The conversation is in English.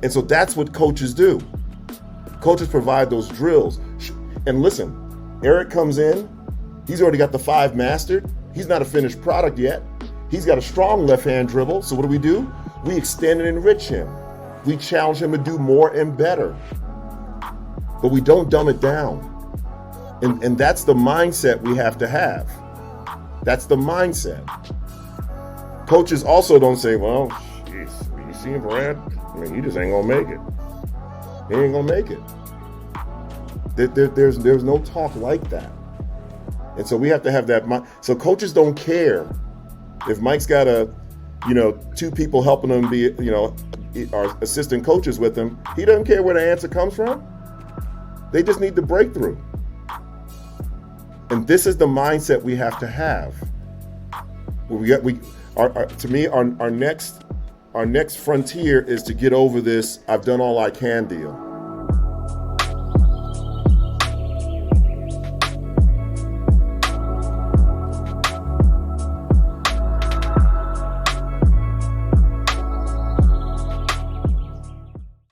And so that's what coaches do. Coaches provide those drills. And listen, Eric comes in, he's already got the 5 mastered. He's not a finished product yet. He's got a strong left-hand dribble. So what do? We extend and enrich him. We challenge him to do more and better. But we don't dumb it down. And that's the mindset we have to have. That's the mindset. Coaches also don't say, well, geez, you see him, Brad? I mean, he just ain't gonna make it. He ain't gonna make it. There's no talk like that. And so we have to have that mind. So coaches don't care if Mike's got 2 people helping him be, our assistant coaches with him. He doesn't care where the answer comes from. They just need the breakthrough. And this is the mindset we have to have. To me, our next frontier is to get over this "I've done all I can" deal.